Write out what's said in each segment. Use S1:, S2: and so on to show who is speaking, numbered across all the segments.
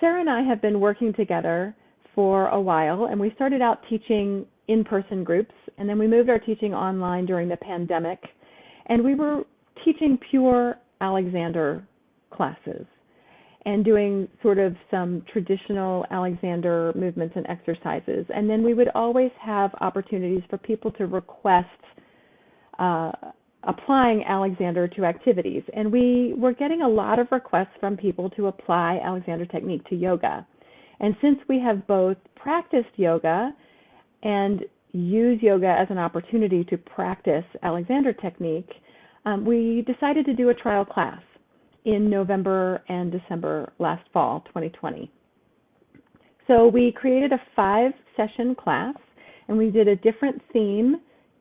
S1: Sarah and I have been working together for a while, and we started out teaching in-person groups, and then we moved our teaching online during the pandemic, and we were teaching pure Alexander classes and doing sort of some traditional Alexander movements and exercises. And then we would always have opportunities for people to request applying Alexander to activities. And we were getting a lot of requests from people to apply Alexander technique to yoga. And since we have both practiced yoga and use yoga as an opportunity to practice Alexander technique, we decided to do a trial class in November and December last fall, 2020. So we created a 5-session class, and we did a different theme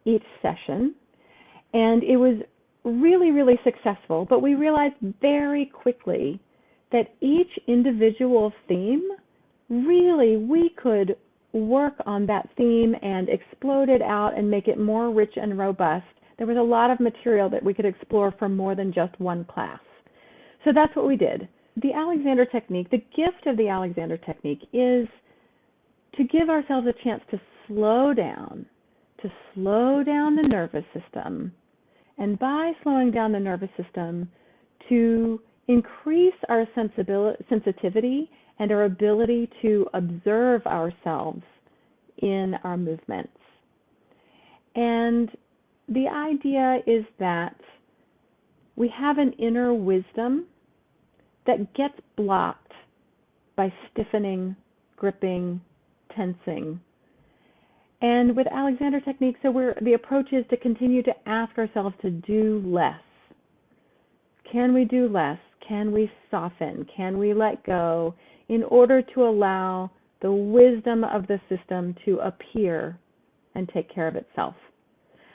S1: each session. And it was really, really successful, but we realized very quickly that each individual theme, really, we could work on that theme and explode it out and make it more rich and robust. There was a lot of material that we could explore for more than just one class. So that's what we did. The Alexander technique, the gift of the Alexander technique is to give ourselves a chance to slow down the nervous system. And by slowing down the nervous system, to increase our sensitivity and our ability to observe ourselves in our movements. And the idea is that we have an inner wisdom that gets blocked by stiffening, gripping, tensing. And with Alexander technique, the approach is to continue to ask ourselves to do less. Can we do less? Can we soften? Can we let go in order to allow the wisdom of the system to appear and take care of itself?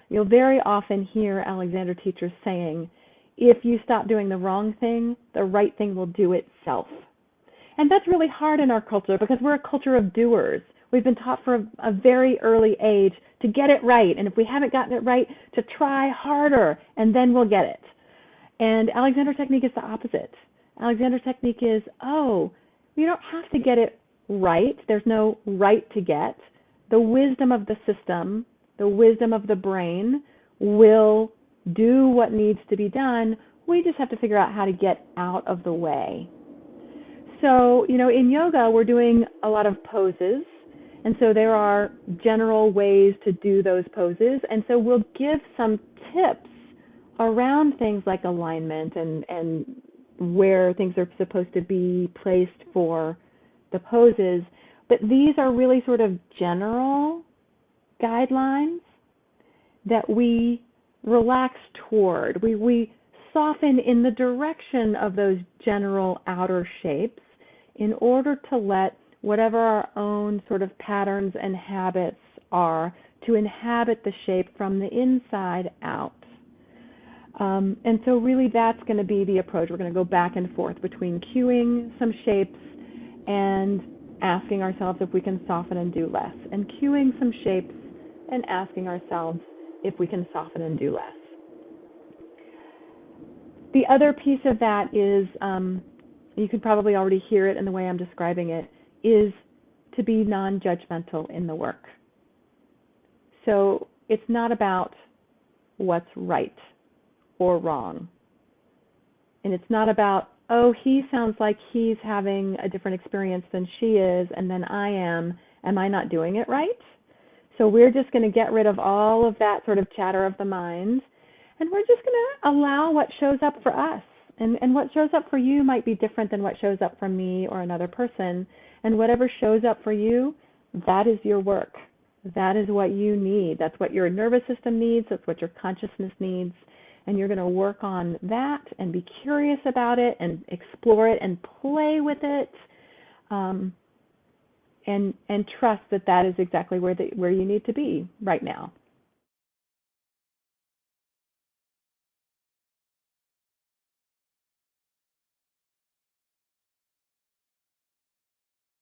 S1: You'll very often hear Alexander teachers saying, if you stop doing the wrong thing, the right thing will do itself. And that's really hard in our culture because we're a culture of doers. We've been taught from a very early age to get it right. And if we haven't gotten it right, to try harder, and then we'll get it. And Alexander technique is the opposite. Alexander technique is, you don't have to get it right. There's no right to get. The wisdom of the system, the wisdom of the brain will do what needs to be done. We just have to figure out how to get out of the way. So, in yoga, we're doing a lot of poses. And so there are general ways to do those poses. And so we'll give some tips around things like alignment and where things are supposed to be placed for the poses. But these are really sort of general guidelines that we relax toward. We soften in the direction of those general outer shapes in order to let whatever our own sort of patterns and habits are to inhabit the shape from the inside out. And so really that's going to be the approach. We're going to go back and forth between cueing some shapes and asking ourselves if we can soften and do less, and cueing some shapes and asking ourselves if we can soften and do less. The other piece of that is, you can probably already hear it in the way I'm describing it, is to be non-judgmental in the work. So it's not about what's right or wrong. And it's not about, he sounds like he's having a different experience than she is and than I am. Am I not doing it right? So we're just going to get rid of all of that sort of chatter of the mind, and we're just going to allow what shows up for us. And what shows up for you might be different than what shows up for me or another person. And whatever shows up for you, that is your work. That is what you need. That's what your nervous system needs. That's what your consciousness needs. And you're going to work on that and be curious about it and explore it and play with it, and trust that that is exactly where you need to be right now.